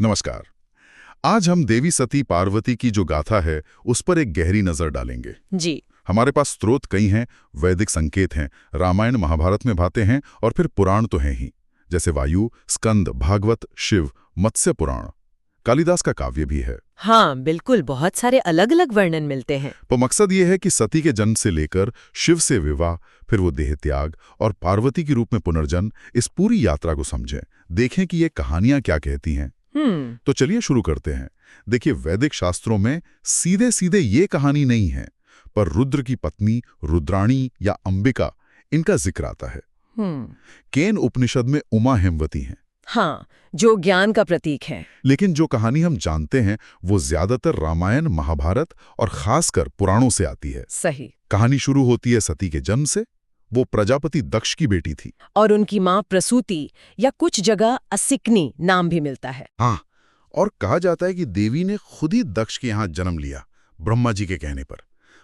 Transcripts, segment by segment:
नमस्कार। आज हम देवी सती पार्वती की जो गाथा है उस पर एक गहरी नजर डालेंगे। जी। हमारे पास स्रोत कई हैं, वैदिक संकेत हैं, रामायण महाभारत में बातें हैं और फिर पुराण तो हैं ही, जैसे वायु, स्कंद, भागवत, शिव, मत्स्य पुराण, कालिदास का काव्य भी है। हाँ बिल्कुल, बहुत सारे अलग अलग वर्णन मिलते हैं। तो मकसद ये है कि सती के जन्म से लेकर शिव से विवाह, फिर वो देह त्याग और पार्वती के रूप में पुनर्जन्म, इस पूरी यात्रा को समझें, देखें कि ये कहानियां क्या कहती हैं। तो चलिए शुरू करते हैं। देखिए, वैदिक शास्त्रों में सीधे सीधे ये कहानी नहीं है, पर रुद्र की पत्नी रुद्राणी या अंबिका, इनका जिक्र आता है। केन उपनिषद में उमा हेमवती हैं। हाँ, जो ज्ञान का प्रतीक है। लेकिन जो कहानी हम जानते हैं वो ज्यादातर रामायण, महाभारत और खासकर पुराणों से आती है। सही। कहानी शुरू होती है सती के जन्म से। वो प्रजापति दक्ष की बेटी थी और उनकी माँ प्रसूति, या कुछ जगह असिकनी नाम भी मिलता है। हाँ, और कहा जाता है कि देवी ने खुद ही दक्ष के यहाँ जन्म लिया, ब्रह्मा जी के कहने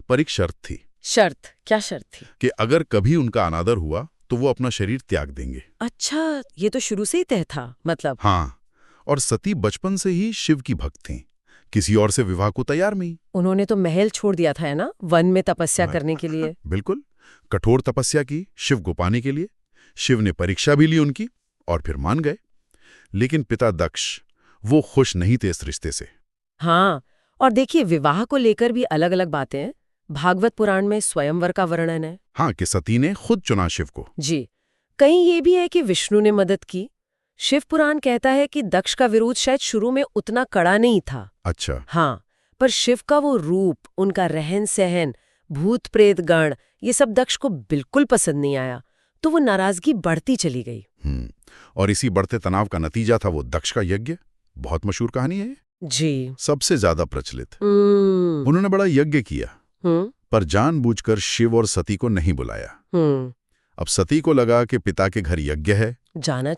पर एक शर्त थी। शर्त? क्या शर्त थी? कि अगर कभी उनका अनादर हुआ तो वो अपना शरीर त्याग देंगे। अच्छा, ये तो शुरू से ही तय था मतलब। हाँ, और सती बचपन से ही शिव की भक्त थीं, किसी और से विवाह को तैयार नहीं। उन्होंने तो महल छोड़ दिया था, है ना, वन में तपस्या करने के लिए। बिल्कुल, कठोर तपस्या की शिव को पाने के लिए। शिव ने परीक्षा भी ली उनकी और फिर मान गए। लेकिन पिता दक्ष, वो खुश नहीं थे इस रिश्ते से। हाँ, और देखिए, विवाह को लेकर भी अलग अलग बातें हैं। भागवत पुराण में स्वयंवर का वर्णन है। हाँ, कि सती ने खुद चुना शिव को। जी। कहीं ये भी है कि विष्णु ने मदद की। शिव पुराण कहता है कि दक्ष का विरोध शायद शुरू में उतना कड़ा नहीं था। अच्छा। हाँ, पर शिव का वो रूप, उनका रहन सहन, भूत प्रेत गण, ये सब दक्ष को बिल्कुल पसंद नहीं आया, तो वो नाराजगी बढ़ती चली गई। और इसी बढ़ते तनाव का नतीजा था वो दक्ष का यज्ञ। बहुत मशहूर कहानी है जी, सबसे ज्यादा प्रचलित। उन्होंने बड़ा यज्ञ किया, पर जानबूझकर शिव और सती को नहीं बुलाया। अब सती को लगा कि पिता के घर यज्ञ है, जाना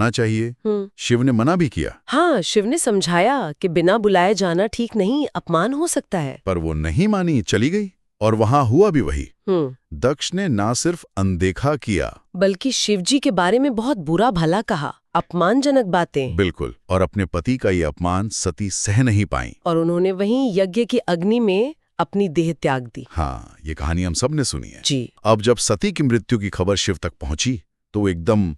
चाहिए। शिव ने मना भी किया। हाँ, शिव ने समझाया कि बिना बुलाए जाना ठीक नहीं, अपमान हो सकता है। पर वो नहीं मानी, चली गई। और वहां हुआ भी वही। दक्ष ने ना सिर्फ अनदेखा किया, बल्कि शिवजी के बारे में बहुत बुरा भला कहा, अपमानजनक बातें। बिल्कुल, और अपने पति का ये अपमान सती सह नहीं पाई और उन्होंने वहीं यज्ञ की अग्नि में अपनी देह त्याग दी। हाँ, ये कहानी हम सब ने सुनी है जी। अब जब सती की मृत्यु की खबर शिव तक पहुंची तो वो एकदम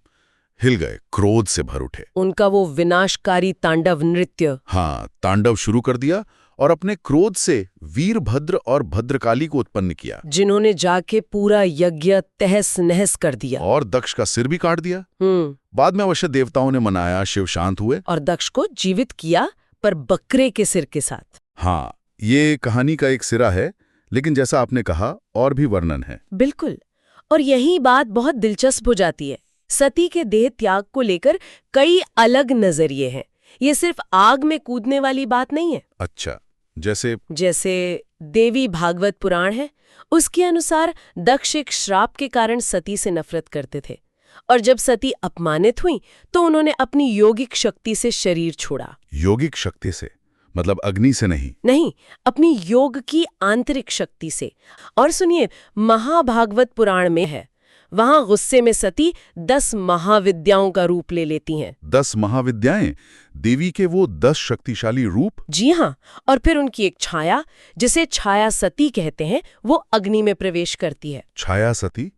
हिल गए, क्रोध से भर उठे। उनका वो विनाशकारी तांडव नृत्य, हाँ, तांडव शुरू कर दिया और अपने क्रोध से वीरभद्र और भद्रकाली को उत्पन्न किया, जिन्होंने जाके पूरा यज्ञ तहस नहस कर दिया और दक्ष का सिर भी काट दिया। बाद में अवश्य देवताओं ने मनाया, शिव शांत हुए और दक्ष को जीवित किया, पर बकरे के सिर के साथ। हाँ, ये कहानी का एक सिरा है, लेकिन जैसा आपने कहा और भी वर्णन है। बिल्कुल, और यही बात बहुत दिलचस्प हो जाती है। सती के देह त्याग को लेकर कई अलग नजरिए हैं। ये सिर्फ आग में कूदने वाली बात नहीं है। अच्छा, जैसे देवी भागवत पुराण है, उसके अनुसार दक्ष एक श्राप के कारण सती से नफरत करते थे, और जब सती अपमानित हुई तो उन्होंने अपनी योगिक शक्ति से शरीर छोड़ा। योगिक शक्ति से मतलब अग्नि से नहीं, अपनी योग की आंतरिक शक्ति से। और सुनिए, महाभागवत पुराण में है, वहां गुस्से में सती 10 महाविद्याओं का रूप ले लेती हैं। 10 महाविद्याएं, देवी के वो 10 शक्तिशाली रूप। जी हाँ, और फिर उनकी एक छाया, जिसे छाया सती कहते हैं, वो अग्नि में प्रवेश करती है। छाया सती?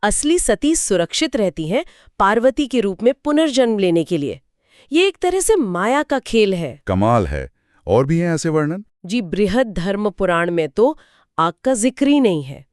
असली सती सुरक्षित रहती हैं पार्वती के रूप में पुनर्जन्म लेने के लिए। ये एक तरह से माया का खेल है। कमाल है। और भी हैं ऐसे वर्णन? जी, बृहद धर्म पुराण में तो आग का जिक्र ही नहीं है।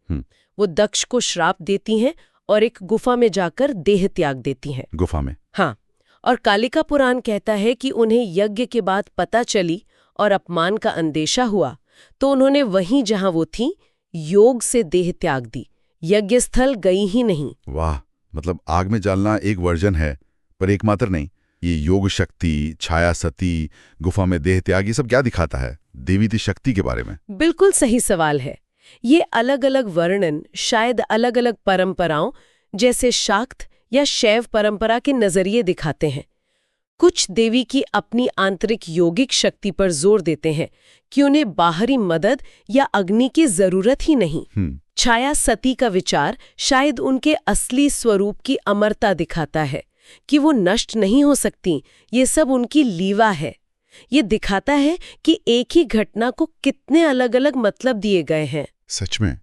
वो दक्ष को श्राप देती हैं और एक गुफा में जाकर देह त्याग देती हैं। गुफा में? हाँ, और कालिका पुराण कहता है कि उन्हें यज्ञ के बाद पता चली और अपमान का अंदेशा हुआ, तो उन्होंने वहीं जहां वो थीं योग से देह त्याग दी, यज्ञ स्थल गई ही नहीं। वाह, मतलब आग में जलना एक वर्जन है, पर एकमात्र नहीं। ये योग शक्ति, छाया सती, गुफा में देह त्याग, ये सब क्या दिखाता है देवी की शक्ति के बारे में? बिल्कुल सही सवाल है। ये अलग अलग वर्णन शायद अलग अलग परंपराओं, जैसे शाक्त या शैव परंपरा के नजरिए दिखाते हैं। कुछ देवी की अपनी आंतरिक योगिक शक्ति पर जोर देते हैं कि उन्हें बाहरी मदद या अग्नि की जरूरत ही नहीं। छाया सती का विचार शायद उनके असली स्वरूप की अमरता दिखाता है, कि वो नष्ट नहीं हो सकती, ये सब उनकी लीवा है। ये दिखाता है कि एक ही घटना को कितने अलग अलग मतलब दिए गए हैं। सच में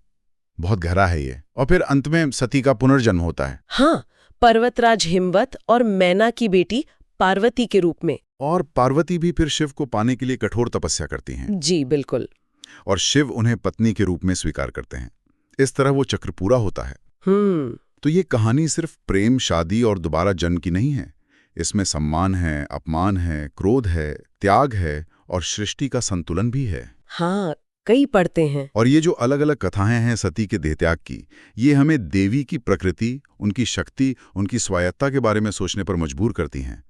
बहुत गहरा है ये। और फिर अंत में सती का पुनर्जन्म होता है। हाँ, पर्वतराज हिमवत और मैना की बेटी पार्वती के रूप में। और पार्वती भी फिर शिव को पाने के लिए कठोर तपस्या करती हैं। जी बिल्कुल। और शिव उन्हें पत्नी के रूप में स्वीकार करते हैं। इस तरह वो चक्र पूरा होता है। तो ये कहानी सिर्फ प्रेम, शादी और दोबारा जन्म की नहीं है। इसमें सम्मान है, अपमान है, क्रोध है, त्याग है और सृष्टि का संतुलन भी है। हाँ, कई पढ़ते हैं। और ये जो अलग अलग कथाएं हैं सती के देहत्याग की, ये हमें देवी की प्रकृति, उनकी शक्ति, उनकी स्वायत्ता के बारे में सोचने पर मजबूर करती हैं।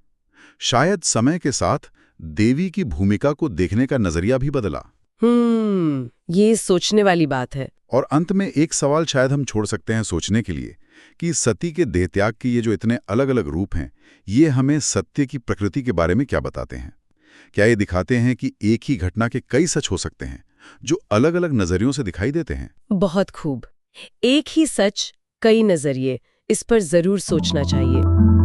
शायद समय के साथ देवी की भूमिका को देखने का नजरिया भी बदला। ये सोचने वाली बात है। और अंत में एक सवाल शायद हम छोड़ सकते हैं सोचने के लिए कि सती के देहत्याग के ये जो इतने अलग अलग रूप हैं, ये हमें सत्य की प्रकृति के बारे में क्या बताते हैं? क्या ये दिखाते हैं कि एक ही घटना के कई सच हो सकते हैं जो अलग अलग नजरियों से दिखाई देते हैं? बहुत खूब। एक ही सच, कई नजरिए, इस पर जरूर सोचना चाहिए।